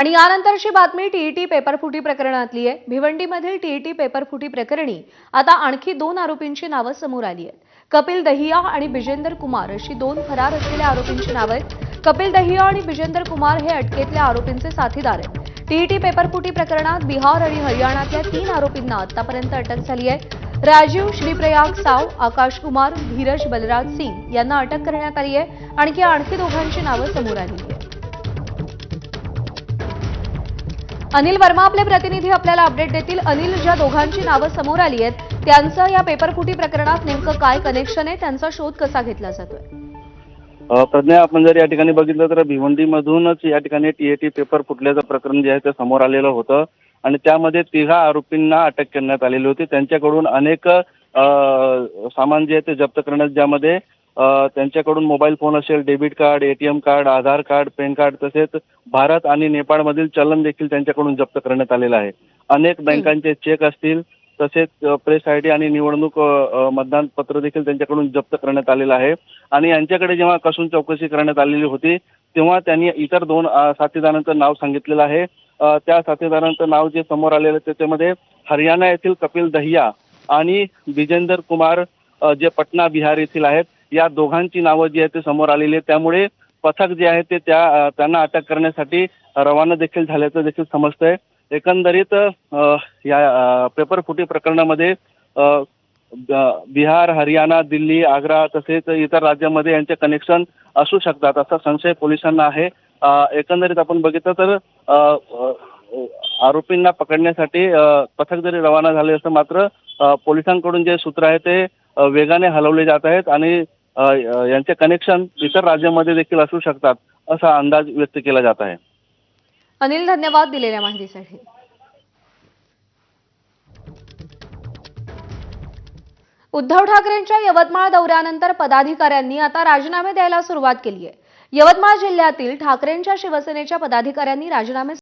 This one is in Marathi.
आणि यानंतरची बातमी टीईटी पेपरफुटी प्रकरणातली आहे। भिवंडीमधील टीईटी पेपरफुटी प्रकरणी आता आणखी 2 आरोपींची नावे समोर आली आहेत। कपिल दहिया आणि बिजेंदर कुमार अशी 2 फरार असलेल्या आरोपींची नावे आहेत। कपिल दहिया आणि बिजेंदर कुमार हे अटकेतल्या आरोपींचे साथीदार आहेत। टीईटी पेपरफुटी प्रकरणात बिहार आणि हरियाणातल्या 3 आरोपींना आतापर्यंत अटक झाली आहे। राजीव श्रीप्रयाग साव, आकाश कुमार, धीरज बलराज सिंग यांना अटक करण्यात आली आहे। आणखी दोघांची नावे समोर आली आहेत। अनिल वर्मा आपले प्रतिनिधी आपल्याला अपडेट देतील। अनिल, ज्या दोघांची नावे समोर आली आहेत त्यांचं या पेपरफुटी प्रकरणात नेमकं काय कनेक्शन आहे, त्यांचा शोध कसा घेतला जातोय? प्रज्ञा, आपण जर या ठिकाणी बघितलं तर भिवंडीमधूनच या ठिकाणी टीएटी पेपर फुटल्याचं प्रकरण जे आहे ते समोर आलेलं होतं आणि त्यामध्ये 3 आरोपींना अटक करण्यात आलेली होती। त्यांच्याकडून अनेक सामान जे आहे ते जप्त करण्यात, ज्यामध्ये त्यांच्याकडून मोबाईल फोन असेल, डेबिट कार्ड, एटीएम कार्ड, आधार कार्ड, पॅन कार्ड तसेच भारत आणि नेपाळमधील चलन देखील त्यांच्याकडून जप्त करण्यात आलेलं आहे। अनेक बँकांचे चेक असतील, तसेच प्रेस आयडी आणि निवडणूक मतदान पत्र देखील त्यांच्याकडून जप्त करण्यात आलेलं आहे। आणि यांच्याकडे जेव्हा कसून चौकशी करण्यात आलेली होती तेव्हा त्यांनी इतर 2 साथीदारांचं नाव सांगितलेलं आहे। त्या साथीदारांचं नाव जे समोर आलेलं त्याच्यामध्ये हरियाणा येथील कपिल दहिया आणि बिजेंदर कुमार जे पटना बिहार येथील आहेत, या दोघांची नावं जी आहेत ते समोर आलेली आहेत। त्यामुळे पथक जे आहे ते त्यांना अटक करण्यासाठी रवाना देखील झाल्याचं देखील समजतंय। एकंदरीत या पेपरफुटी प्रकरणामध्ये बिहार, हरियाणा, दिल्ली, आग्रा तसेच इतर राज्यांमध्ये यांचे कनेक्शन असू शकतात असा संशय पोलिसांना आहे। एकंदरीत आपण बघितलं तर आरोपींना पकडण्यासाठी पथक जरी रवाना झाले असं, मात्र पोलिसांकडून जे सूत्र आहे ते वेगाने हलवले जात आहेत आणि यांचे कनेक्शन इतर राज्यांमध्ये देखील असू शकतात असा अंदाज व्यक्त केला जात आहे। अनिल, धन्यवाद दिलेल्या माहितीसाठी। उद्धव ठाकरेंच्या यवतमाळ दौऱ्यानंतर पदाधिकाऱ्यांनी आता राजीनामे द्यायला सुरुवात केली आहे। यवतमाळ जिल्ह्यातील ठाकरेंच्या शिवसेनेच्या पदाधिकाऱ्यांनी राजीनामे